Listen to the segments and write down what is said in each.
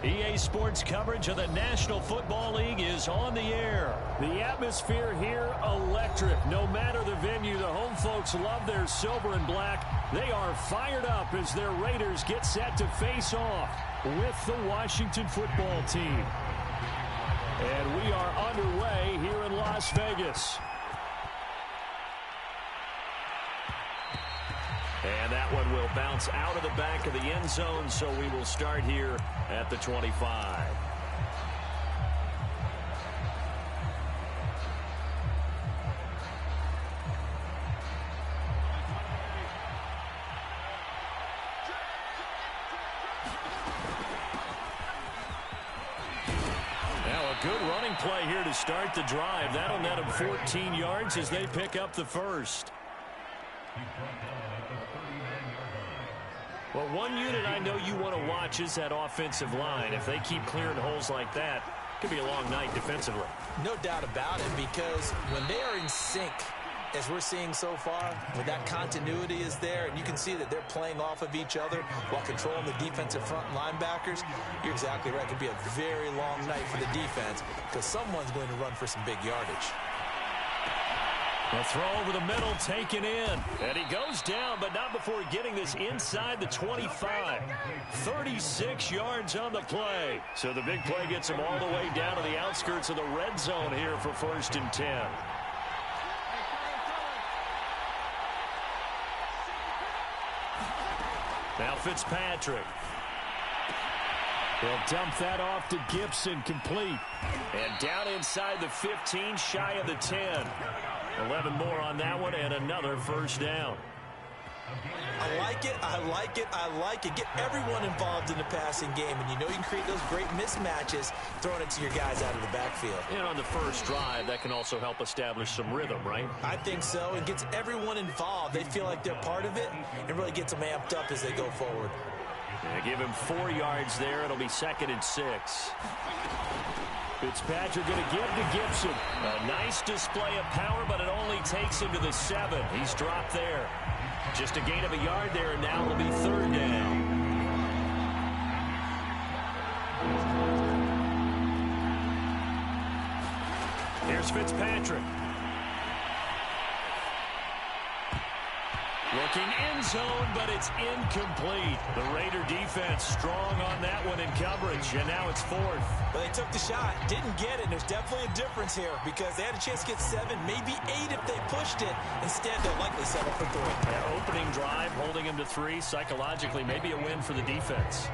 EA Sports coverage of the National Football League is on the air. The atmosphere here, electric. No matter the venue, the home folks love their silver and black. They are fired up as their Raiders get set to face off with the Washington football team. And we are underway here in Las Vegas. And that one will bounce out of the back of the end zone, so we will start here at the 25. Now a good running play here to start the drive. That'll net them 14 yards as they pick up the first. Well, one unit I know you want to watch is that offensive line. If they keep clearing holes like that, it could be a long night defensively. No doubt about it, because when they are in sync, as we're seeing so far, when that continuity is there, and you can see that they're playing off of each other while controlling the defensive front linebackers, you're exactly right. It could be a very long night for the defense because someone's going to run for some big yardage. A throw over the middle, taken in. And he goes down, but not before getting this inside the 25. 36 yards on the play. So the big play gets him all the way down to the outskirts of the red zone here for 1st and 10. Now Fitzpatrick. He'll dump that off to Gibson, complete. And down inside the 15, shy of the 10. 11 more on that one, and another first down. I like it, I like it, I like it. Get everyone involved in the passing game, and you know you can create those great mismatches throwing it to your guys out of the backfield. And on the first drive, that can also help establish some rhythm, right? I think so. It gets everyone involved. They feel like they're part of it, and really gets them amped up as they go forward. Yeah, give him 4 yards there. It'll be 2nd and 6. Fitzpatrick going to give to Gibson. A nice display of power, but it only takes him to the 7. He's dropped there. Just a gain of a yard there, and now it'll be 3rd down. Here's Fitzpatrick. Looking end zone, but it's incomplete. The Raider defense strong on that one in coverage, and now it's 4th. But they took the shot, didn't get it, and there's definitely a difference here because they had a chance to get 7, maybe 8 if they pushed it. Instead, they'll likely settle for 3. That opening drive, holding him to 3, psychologically, maybe a win for the defense.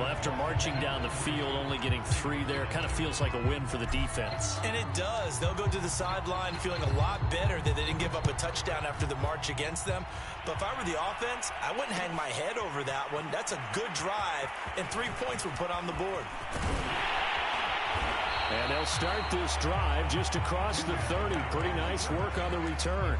Well, after marching down the field, only getting 3 there, kind of feels like a win for the defense. And it does. They'll go to the sideline feeling a lot better that they didn't give up a touchdown after the march against them. But if I were the offense, I wouldn't hang my head over that one. That's a good drive, and 3 points were put on the board. And they'll start this drive just across the 30. Pretty nice work on the return.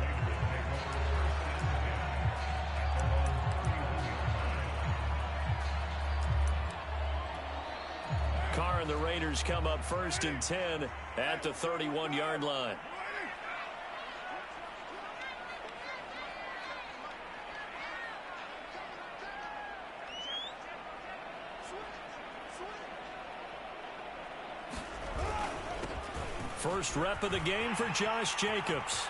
Carr and the Raiders come up 1st and 10 at the 31-yard line. First rep of the game for Josh Jacobs.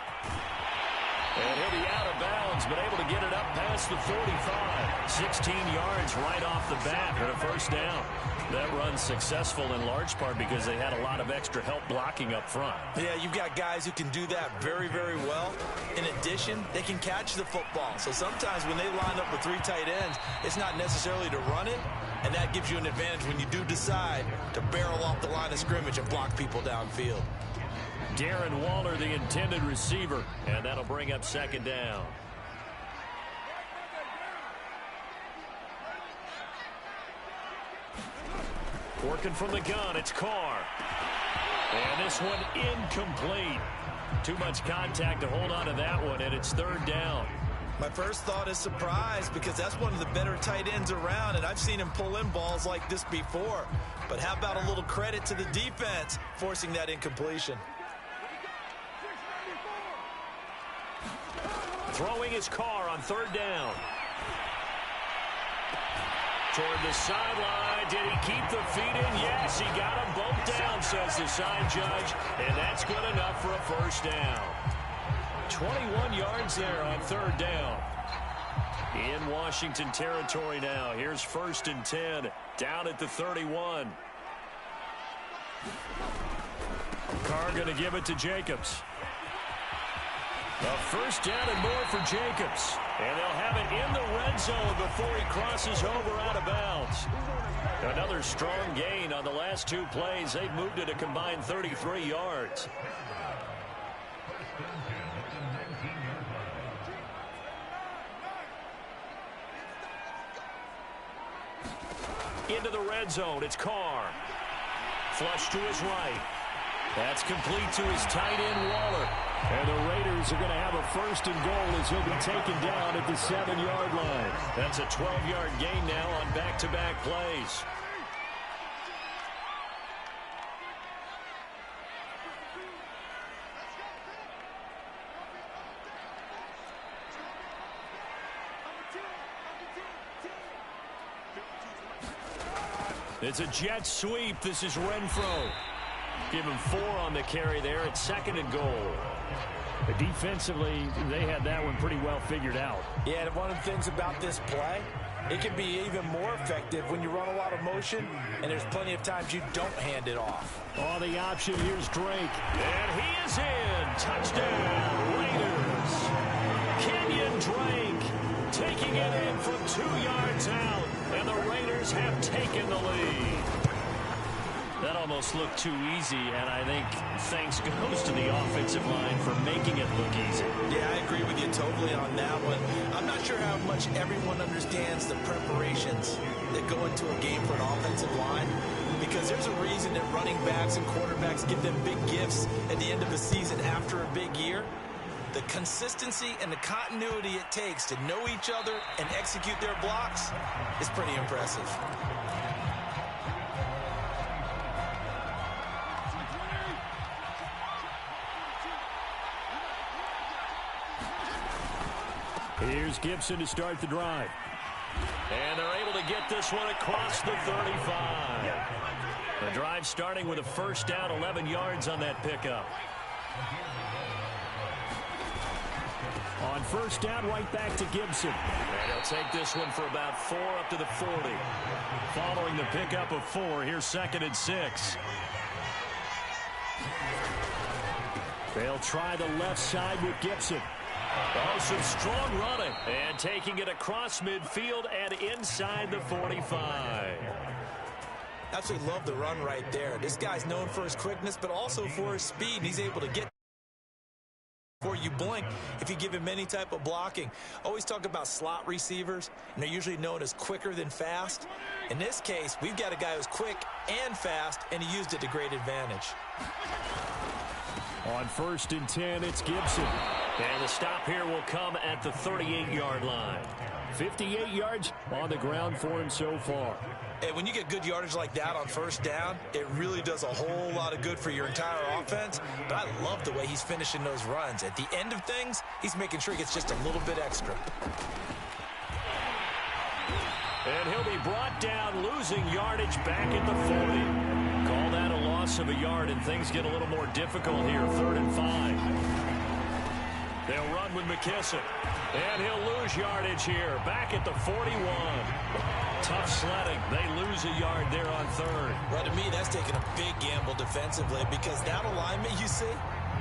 And he'll be out of bounds, but able to get it up past the 45. 16 yards right off the bat and a 1st down. That run's successful in large part because they had a lot of extra help blocking up front. Yeah, you've got guys who can do that very, very well. In addition, they can catch the football. So sometimes when they line up with 3 tight ends, it's not necessarily to run it, and that gives you an advantage when you do decide to barrel off the line of scrimmage and block people downfield. Darren Waller, the intended receiver, and that'll bring up 2nd down. Working from the gun, it's Carr. And this one incomplete. Too much contact to hold on to that one, and it's 3rd down. My first thought is surprise because that's one of the better tight ends around, and I've seen him pull in balls like this before. But how about a little credit to the defense forcing that incompletion? Throwing his Carr on 3rd down. toward the sideline. Did he keep the feet in? Yes, he got them both down, says the side judge. And that's good enough for a first down. 21 yards there on third down. In Washington territory now. Here's 1st and 10. Down at the 31. Carr going to give it to Jacobs. A first down and more for Jacobs. And they'll have it in the red zone before he crosses over out of bounds. Another strong gain on the last 2 plays. They've moved it a combined 33 yards. Into the red zone. It's Carr. Flush to his right. That's complete to his tight end, Waller. And the Raiders are going to have a 1st and goal as he'll be taken down at the 7-yard line. That's a 12-yard gain now on back-to-back plays. It's a jet sweep. This is Renfro. Give him 4 on the carry there at 2nd and goal. Defensively, they had that one pretty well figured out. Yeah, and one of the things about this play, it can be even more effective when you run a lot of motion, and there's plenty of times you don't hand it off. Oh, the option, here's Drake. And he is in. Touchdown, Raiders. Kenyon Drake taking it in from 2 yards out, and the Raiders have taken the lead. That almost looked too easy, and I think thanks goes to the offensive line for making it look easy. Yeah, I agree with you totally on that one. I'm not sure how much everyone understands the preparations that go into a game for an offensive line, because there's a reason that running backs and quarterbacks give them big gifts at the end of a season after a big year. The consistency and the continuity it takes to know each other and execute their blocks is pretty impressive. Here's Gibson to start the drive. And they're able to get this one across the 35. The drive starting with a first down, 11 yards on that pickup. On first down, right back to Gibson. And he'll take this one for about 4 up to the 40. Following the pickup of 4, here's 2nd and 6. They'll try the left side with Gibson. Oh, some strong running. And taking it across midfield and inside the 45. Absolutely love the run right there. This guy's known for his quickness, but also for his speed. He's able to get before you blink if you give him any type of blocking. Always talk about slot receivers, and they're usually known as quicker than fast. In this case, we've got a guy who's quick and fast, and he used it to great advantage. On 1st and 10, it's Gibson. And the stop here will come at the 38-yard line. 58 yards on the ground for him so far. And when you get good yardage like that on first down, it really does a whole lot of good for your entire offense. But I love the way he's finishing those runs. At the end of things, he's making sure he gets just a little bit extra. And he'll be brought down, losing yardage back at the 40. Call that a loss of a yard, and things get a little more difficult here, 3rd and 5. They'll run with McKissick. And he'll lose yardage here, back at the 41. Tough sledding. They lose a yard there on 3rd. Well, to me, that's taking a big gamble defensively, because that alignment you see,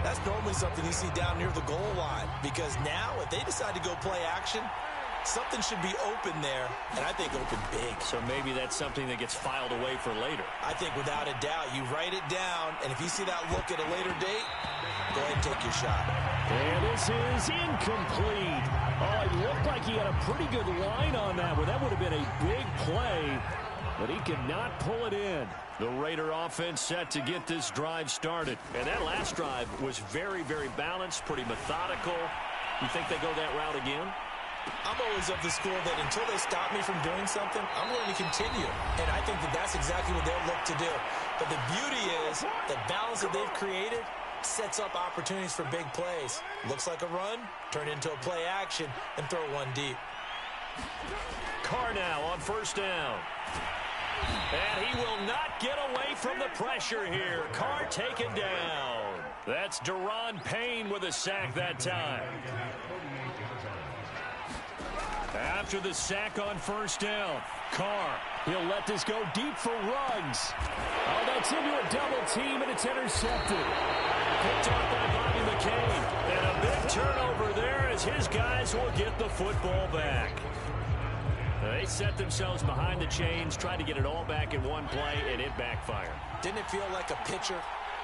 that's normally something you see down near the goal line. Because now, if they decide to go play action, something should be open there, and I think open big. So maybe that's something that gets filed away for later. I think without a doubt, you write it down, and if you see that look at a later date, go ahead and take your shot. And this is incomplete. Oh, it looked like he had a pretty good line on that one. That would have been a big play, but he could not pull it in. The Raider offense set to get this drive started. And that last drive was very, very balanced, pretty methodical. You think they go that route again? I'm always of the school that until they stop me from doing something, I'm going to continue. And I think that that's exactly what they'll look to do. But the beauty is the balance that they've created sets up opportunities for big plays. Looks like a run, turn into a play action, and throw one deep. Carr now on first down. And he will not get away from the pressure here. Carr taken down. That's Daron Payne with a sack that time. After the sack on first down, Carr, he'll let this go deep for Ruggs. Oh, that's into a double team, and it's intercepted. Picked off by Bobby McCain. And a big turnover there as his guys will get the football back. They set themselves behind the chains, tried to get it all back in one play, and it backfired. Didn't it feel like a pitcher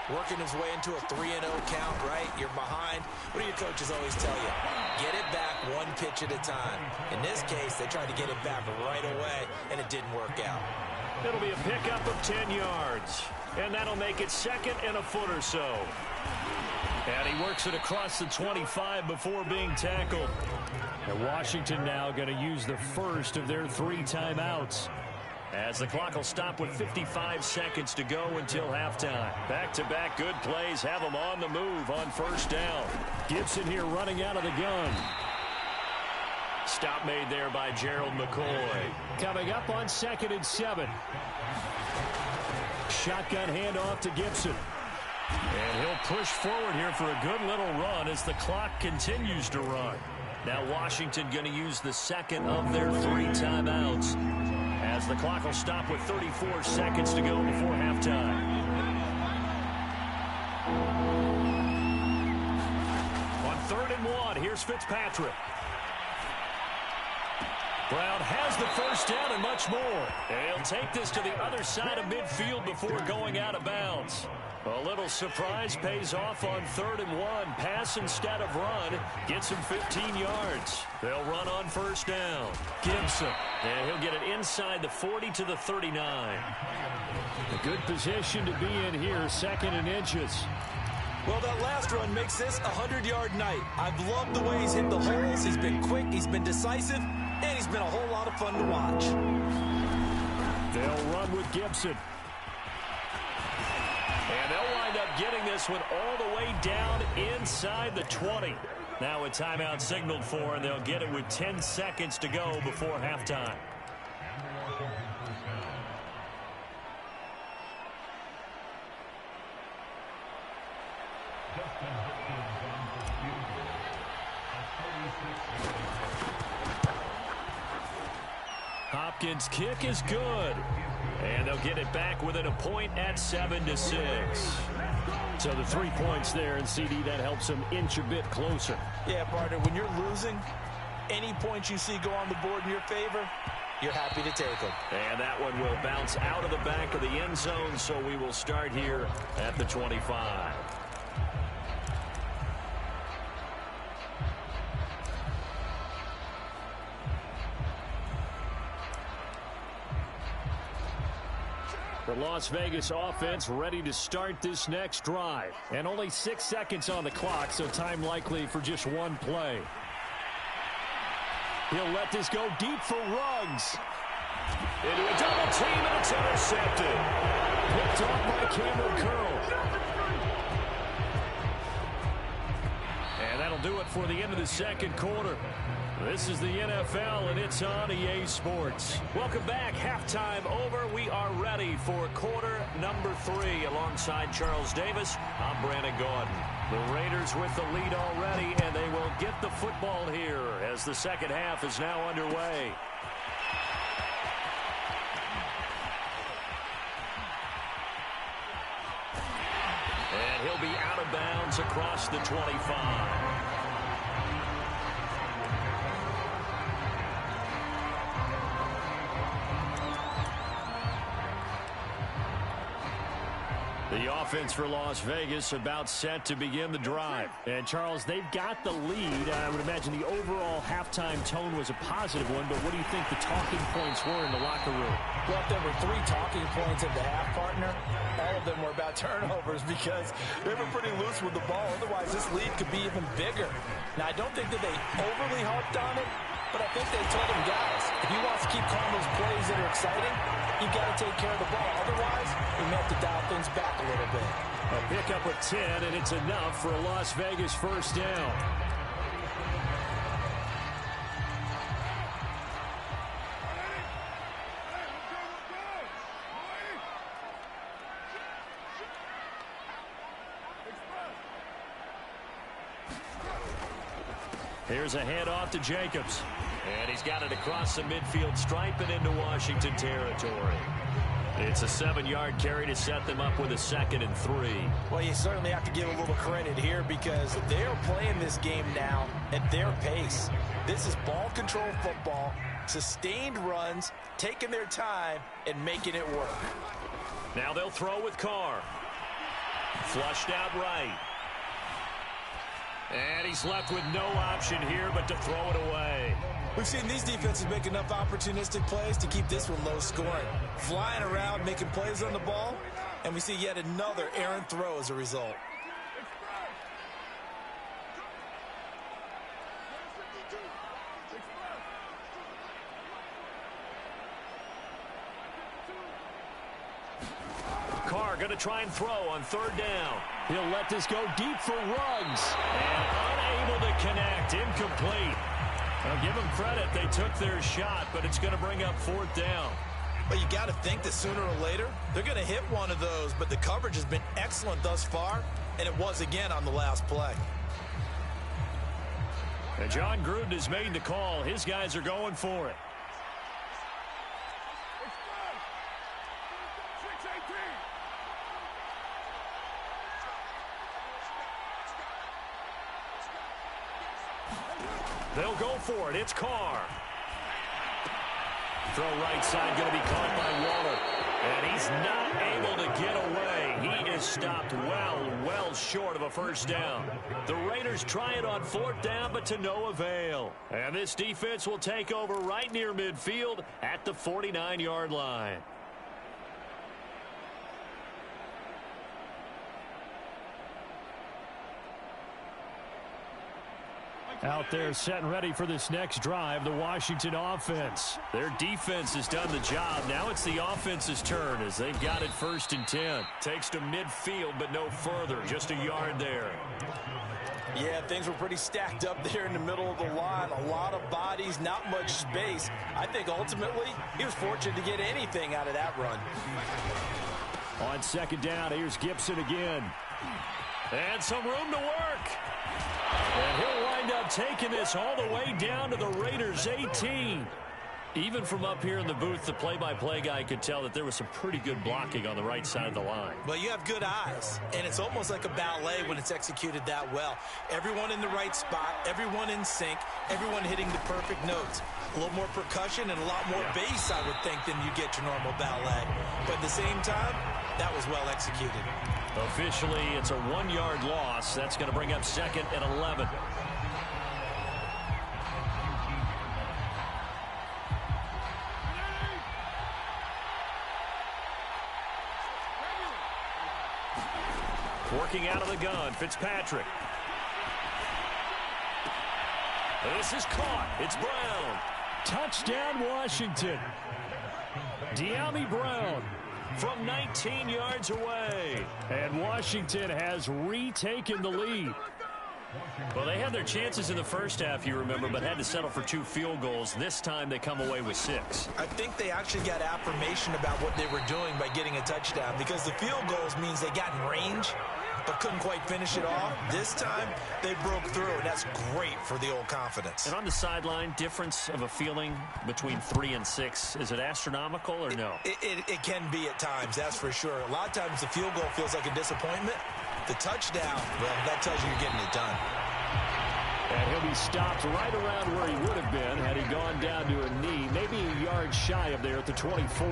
working his way into a 3-0 count, right? You're behind. What do your coaches always tell you? Get it back one pitch at a time. In this case, they tried to get it back right away, and it didn't work out. It'll be a pickup of 10 yards, and that'll make it second and a foot or so. And he works it across the 25 before being tackled. And Washington now going to use the first of their 3 timeouts, as the clock will stop with 55 seconds to go until halftime. Back-to-back good plays have them on the move on first down. Gibson here running out of the gun. Stop made there by Gerald McCoy. Coming up on 2nd and 7. Shotgun handoff to Gibson. And he'll push forward here for a good little run as the clock continues to run. Now Washington going to use the second of their 3 timeouts, as the clock will stop with 34 seconds to go before halftime. On 3rd and 1, here's Fitzpatrick. Brown has the first down and much more. And he'll take this to the other side of midfield before going out of bounds. A little surprise pays off on 3rd and 1. Pass instead of run. Gets him 15 yards. They'll run on first down. Gibson. And he'll get it inside the 40 to the 39. A good position to be in here, 2nd and inches. Well, that last run makes this a 100-yard night. I've loved the way he's hit the holes. He's been quick, he's been decisive, and he's been a whole lot of fun to watch. They'll run with Gibson. And they'll wind up getting this one all the way down inside the 20. Now a timeout signaled for, and they'll get it with 10 seconds to go before halftime. Hopkins' kick is good. And they'll get it back within a point at 7-6. So the 3 points there, and CD, that helps them inch a bit closer. Yeah, partner, when you're losing, any points you see go on the board in your favor, you're happy to take them. And that one will bounce out of the back of the end zone, so we will start here at the 25. The Las Vegas offense ready to start this next drive. And only 6 seconds on the clock, so time likely for just one play. He'll let this go deep for Ruggs. Into a double team, and it's intercepted. Picked off by Cameron Curl. And that'll do it for the end of the second quarter. This is the NFL, and it's on EA Sports. Welcome back. Halftime over. We are ready for quarter number 3. Alongside Charles Davis, I'm Brandon Gordon. The Raiders with the lead already, and they will get the football here as the second half is now underway. And he'll be out of bounds across the 25. The offense for Las Vegas about set to begin the drive. And, Charles, they've got the lead. I would imagine the overall halftime tone was a positive one, but what do you think the talking points were in the locker room? Well, if there were 3 talking points at the half, partner, all of them were about turnovers because they were pretty loose with the ball. Otherwise, this lead could be even bigger. Now, I don't think that they overly harped on it, but I think they told them, guys, if he wants to keep calling those plays that are exciting, you've got to take care of the ball. Otherwise, we may have to dial things back a little bit. A pickup of 10, and it's enough for a Las Vegas first down. Here's a handoff to Jacobs. And he's got it across the midfield stripe and into Washington territory. It's a 7-yard carry to set them up with a 2nd and 3. Well, you certainly have to give a little credit here because they're playing this game now at their pace. This is ball control football, sustained runs, taking their time, and making it work. Now they'll throw with Carr. Flushed out right. And he's left with no option here but to throw it away. We've seen these defenses make enough opportunistic plays to keep this one low scoring. Flying around, making plays on the ball, and we see yet another errant throw as a result. Carr going to try and throw on 3rd down. He'll let this go deep for Ruggs. And unable to connect. Incomplete. I'll give them credit. They took their shot, but it's going to bring up 4th down. But you got to think that sooner or later, they're going to hit one of those. But the coverage has been excellent thus far, and it was again on the last play. And John Gruden has made the call. His guys are going for it. They'll go for it. It's Carr. Throw right side going to be caught by Waller. And he's not able to get away. He is stopped well short of a 1st down. The Raiders try it on 4th down, but to no avail. And this defense will take over right near midfield at the 49-yard line. Out there set and ready for this next drive, the Washington offense. Their defense has done the job. Now it's the offense's turn as they've got it 1st and 10. Takes to midfield, but no further. Just a yard there. Yeah, things were pretty stacked up there in the middle of the line. A lot of bodies, not much space. I think ultimately he was fortunate to get anything out of that run. On 2nd down, here's Gibson again. And some room to work. And he'll wind up taking this all the way down to the Raiders' 18. Even from up here in the booth, the play-by-play guy could tell that there was some pretty good blocking on the right side of the line. Well, you have good eyes, and it's almost like a ballet when it's executed that well. Everyone in the right spot, everyone in sync, everyone hitting the perfect notes. A little more percussion and a lot more bass, I would think, than you get your normal ballet. But at the same time, that was well executed. Officially, it's a 1-yard loss. That's going to bring up 2nd and 11. Working out of the gun, Fitzpatrick. This is caught. It's Brown. Touchdown, Washington. De'Ami Brown from 19 yards away. And Washington has retaken the lead. Well, they had their chances in the first half, you remember, but had to settle for 2 field goals. This time they come away with 6. I think they actually got affirmation about what they were doing by getting a touchdown, because the field goals means they got in range but couldn't quite finish it off. This time they broke through, and that's great for the old confidence. And on the sideline, difference of a feeling between 3 and 6, is it astronomical or no? It can be at times, that's for sure. A lot of times the field goal feels like a disappointment. The touchdown, well, that tells you you're getting it done. And he'll be stopped right around where he would have been had he gone down to a knee, maybe a yard shy of there at the 24.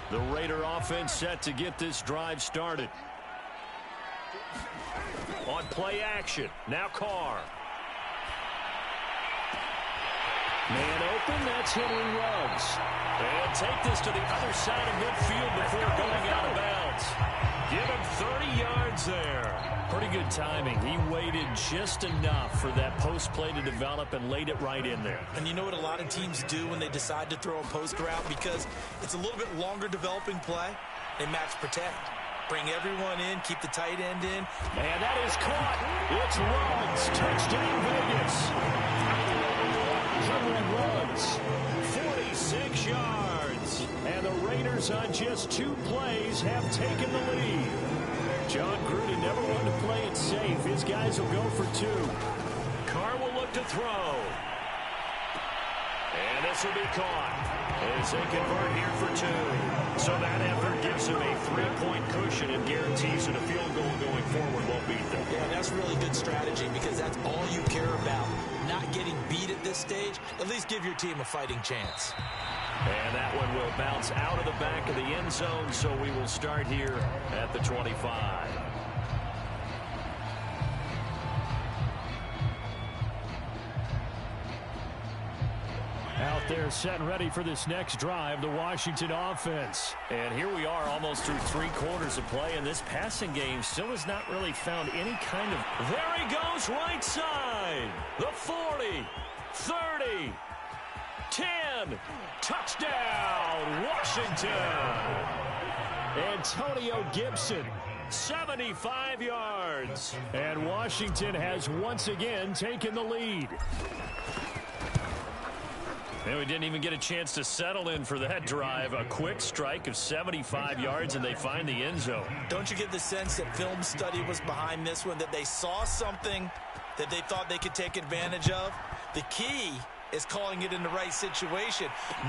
The Raider offense set to get this drive started. On play action, now Carr. Man open, that's Henry Ruggs. And take this to the other side of midfield before going out of bounds. Give him 30 yards there. Pretty good timing. He waited just enough for that post play to develop and laid it right in there. And you know what a lot of teams do when they decide to throw a post route? Because it's a little bit longer developing play. They max protect. Bring everyone in, keep the tight end in. And that is caught. It's Ruggs. Touchdown, Vegas. Henry Ruggs, 46 yards. offense. And the Raiders on just 2 plays have taken the lead. John Gruden never wanted to play it safe. His guys will go for 2. Carr will look to throw. And this will be caught as they convert here for 2. So that effort gives them a 3-point cushion and guarantees that a field goal going forward won't beat them. Yeah, that's really good strategy because that's all you care about. Not getting beat at this stage, at least give your team a fighting chance. And that one will bounce out of the back of the end zone, so we will start here at the 25. Out there set and ready for this next drive, the Washington offense. And here we are almost through 3 quarters of play, and this passing game still has not really found any kind of... There he goes, right side. The 40, 30, 10, touchdown, Washington. Antonio Gibson, 75 yards. And Washington has once again taken the lead. And we didn't even get a chance to settle in for that drive. A quick strike of 75 yards, and they find the end zone. Don't you get the sense that film study was behind this one, that they saw something that they thought they could take advantage of? The key is calling it in the right situation,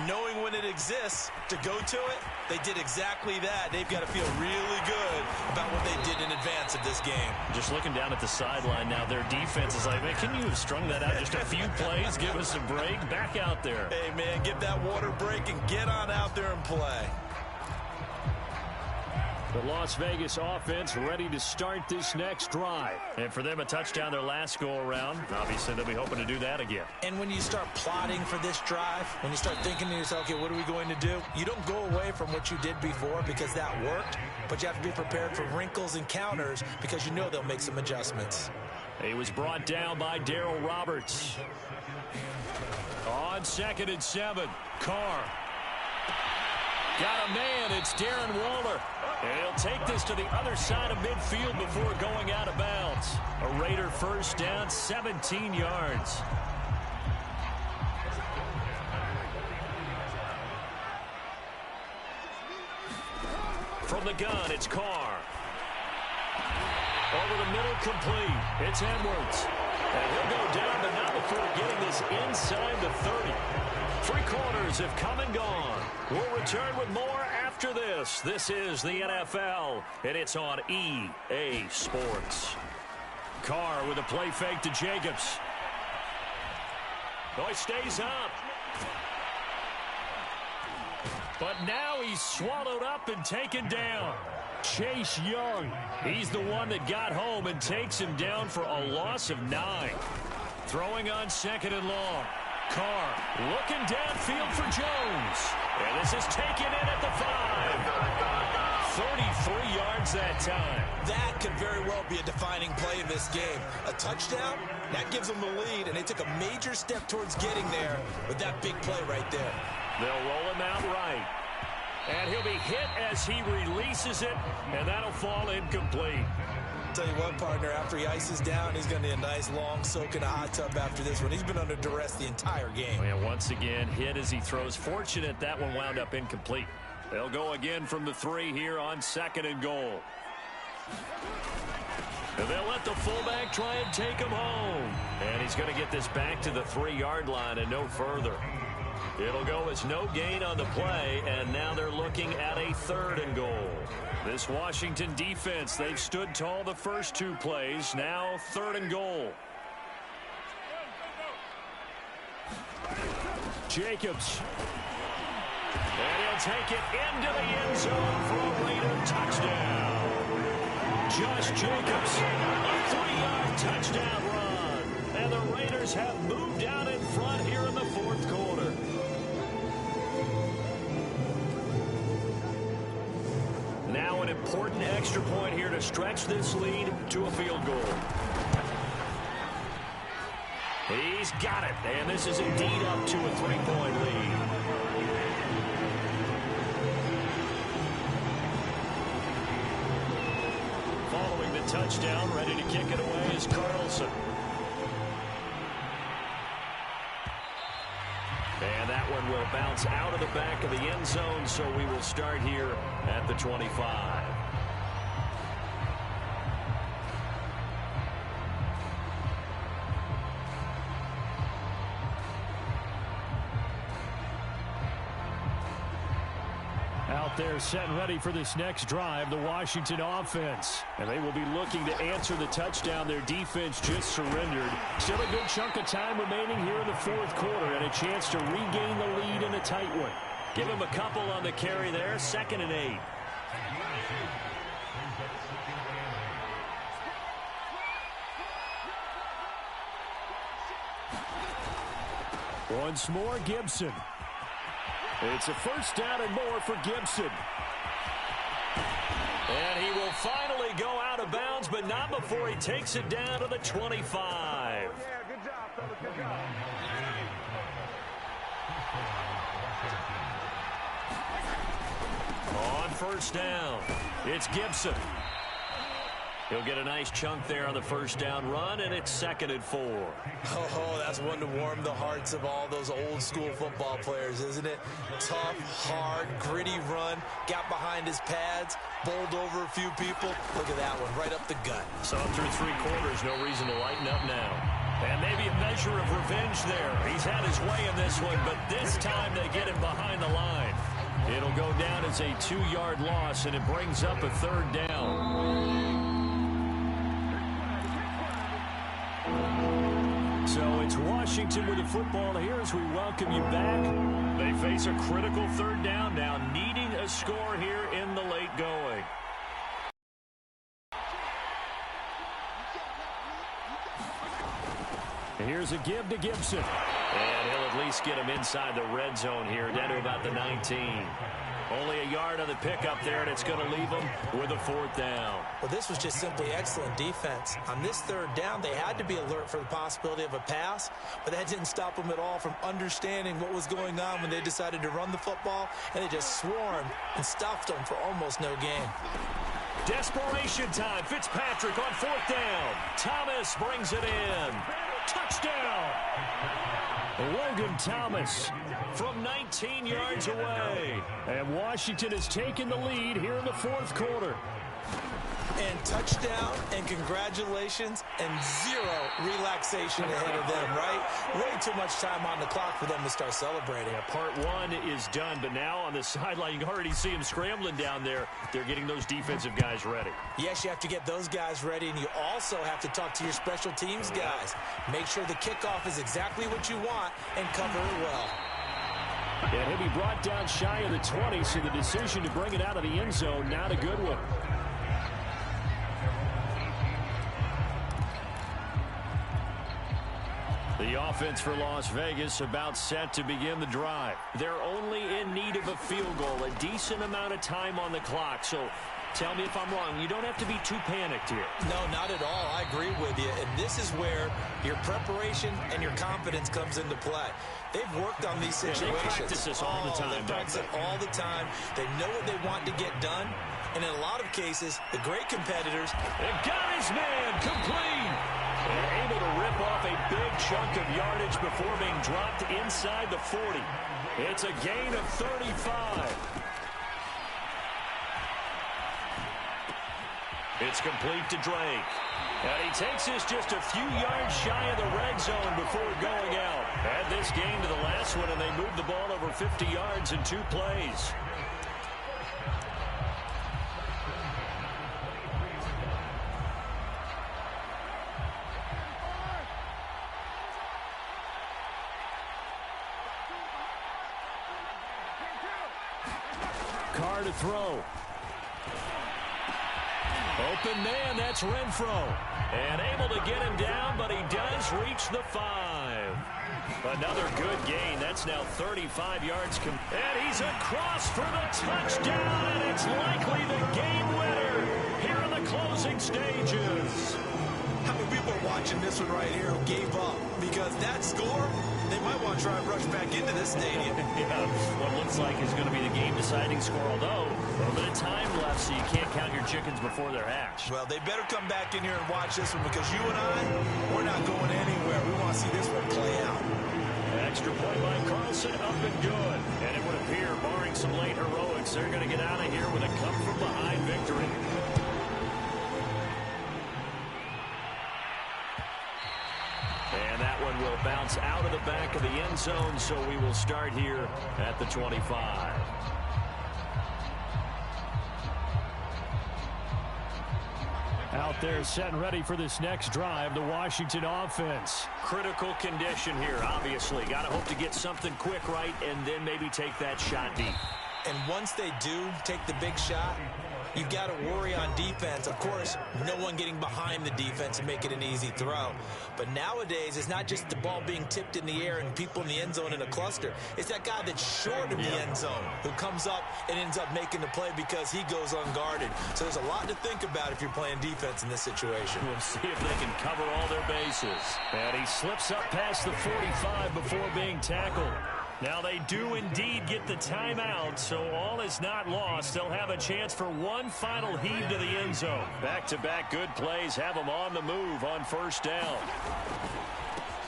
knowing when it exists to go to it. They did exactly that. They've got to feel really good about what they did in advance of this game. Just looking down at the sideline now, their defense is like, man, can you have strung that out just a few plays? Give us a break. Back out there. Hey, man, give that water break and get on out there and play. The Las Vegas offense ready to start this next drive. And for them, a touchdown their last go-around. Obviously, they'll be hoping to do that again. And when you start plotting for this drive, when you start thinking to yourself, okay, what are we going to do? You don't go away from what you did before because that worked, but you have to be prepared for wrinkles and counters because you know they'll make some adjustments. He was brought down by Darryl Roberts. On 2nd and 7, Carr. Got a man, it's Darren Waller. And he'll take this to the other side of midfield before going out of bounds. A Raider first down, 17 yards. From the gun, it's Carr. Over the middle, complete. It's Edwards. And he'll go down, but not before getting this inside the 30. 3 quarters have come and gone. We'll return with more after this. This is the NFL, and it's on EA Sports. Carr with a play fake to Jacobs. Oh, he stays up. But now he's swallowed up and taken down. Chase Young, he's the one that got home and takes him down for a loss of 9. Throwing on 2nd and long. Carr looking downfield for Jones. And this is taken in at the 5. 33 yards that time. That could very well be a defining play in this game. A touchdown, that gives them the lead, and they took a major step towards getting there with that big play right there. They'll roll him out right. And he'll be hit as he releases it, and that'll fall incomplete. Tell you what, partner, after he ices down, he's going to need a nice long soak in a hot tub after this one. He's been under duress the entire game. And once again, hit as he throws. Fortunate that one wound up incomplete. They'll go again from the 3 here on 2nd and goal. And they'll let the fullback try and take him home. And he's going to get this back to the 3-yard line and no further. It'll go as no gain on the play, and now they're looking at a 3rd and goal. This Washington defense, they've stood tall the first 2 plays. Now 3rd and goal. Jacobs. And he'll take it into the end zone for a Raider touchdown. Josh Jacobs, a 3-yard touchdown run. And the Raiders have moved out in front here in the 4th quarter. Now an important extra point here to stretch this lead to a field goal. He's got it, and this is indeed up to a 3-point lead. Following the touchdown, ready to kick it away is Carlson. And that one will bounce out of the back of the end zone, so we will start here at the 25. Out there set and ready for this next drive, the Washington offense. And they will be looking to answer the touchdown their defense just surrendered. Still a good chunk of time remaining here in the fourth quarter and a chance to regain the lead in a tight one. Give him a couple on the carry there, 2nd and 8. Once more, Gibson. It's a first down and more for Gibson. And he will finally go out of bounds, but not before he takes it down to the 25. Yeah, good job, fellas, good job. On first down, it's Gibson. He'll get a nice chunk there on the first down run, and it's 2nd and 4. Oh, that's one to warm the hearts of all those old school football players, isn't it? Tough, hard, gritty run, got behind his pads, bowled over a few people. Look at that one, right up the gut. So through 3 quarters, no reason to lighten up now. And maybe a measure of revenge there. He's had his way in this one, but this time they get him behind the line. It'll go down as a 2-yard loss, and it brings up a 3rd down. So it's Washington with the football here as we welcome you back. They face a critical 3rd down now, needing a score here in the late going. Here's a give to Gibson. And he'll at least get him inside the red zone here, down to about the 19. Only a yard on the pickup there, and it's going to leave him with a 4th down. Well, this was just simply excellent defense. On this 3rd down, they had to be alert for the possibility of a pass, but that didn't stop them at all from understanding what was going on when they decided to run the football, and they just swarmed and stuffed them for almost no gain. Desperation time. Fitzpatrick on 4th down. Thomas brings it in. Touchdown! Logan Thomas from 19 yards away. And Washington has taken the lead here in the 4th quarter. And touchdown and congratulations and 0 relaxation ahead of them, right? Way too much time on the clock for them to start celebrating. Yeah, part 1 is done, but now on the sideline, you can already see them scrambling down there. They're getting those defensive guys ready. Yes, you have to get those guys ready, and you also have to talk to your special teams guys. Make sure the kickoff is exactly what you want and cover it well. And he'll be brought down shy of the 20, so the decision to bring it out of the end zone, not a good one. The offense for Las Vegas about set to begin the drive. They're only in need of a field goal, a decent amount of time on the clock. So tell me if I'm wrong. You don't have to be too panicked here. No, not at all. I agree with you. And this is where your preparation and your confidence comes into play. They've worked on these situations. They practice this all the time. They practice it all the time. They know what they want to get done. And in a lot of cases, the great competitors have got his man complete. And able to rip off a big chunk of yardage before being dropped inside the 40. It's a gain of 35. It's complete to Drake. And he takes this just a few yards shy of the red zone before going out. Add this game to the last one, and they moved the ball over 50 yards in 2 plays. Carr to throw. Open man, that's Renfro. And able to get him down, but he does reach the 5. Another good gain. That's now 35 yards. And he's across for the touchdown, and it's likely the game winner here in the closing stages. How many people are watching this one right here who gave up? Because that score, they might want to try and rush back into this stadium. Yeah, what looks like is going to be the game-deciding score, although a little bit of time left, so you can't count your chickens before they're hatched. Well, they better come back in here and watch this one, because you and I, we're not going anywhere. We want to see this one play out. Extra point by Carlson, up and good. And it would appear, barring some late heroics, they're going to get out of here with a come-from-behind victory. And that one will bounce out of the back of the end zone, so we will start here at the 25. Out there set and ready for this next drive, the Washington offense. Critical condition here, obviously. Got to hope to get something quick right and then maybe take that shot deep. And once they do take the big shot, you've got to worry on defense. Of course, no one getting behind the defense and make it an easy throw. But nowadays, it's not just the ball being tipped in the air and people in the end zone in a cluster. It's that guy that's short of the end zone who comes up and ends up making the play because he goes unguarded. So there's a lot to think about if you're playing defense in this situation. We'll see if they can cover all their bases. And he slips up past the 45 before being tackled. Now they do indeed get the timeout, so all is not lost. They'll have a chance for one final heave to the end zone. Back-to-back good plays have them on the move on first down.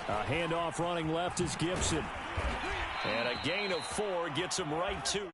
A handoff running left is Gibson. And a gain of 4 gets them right to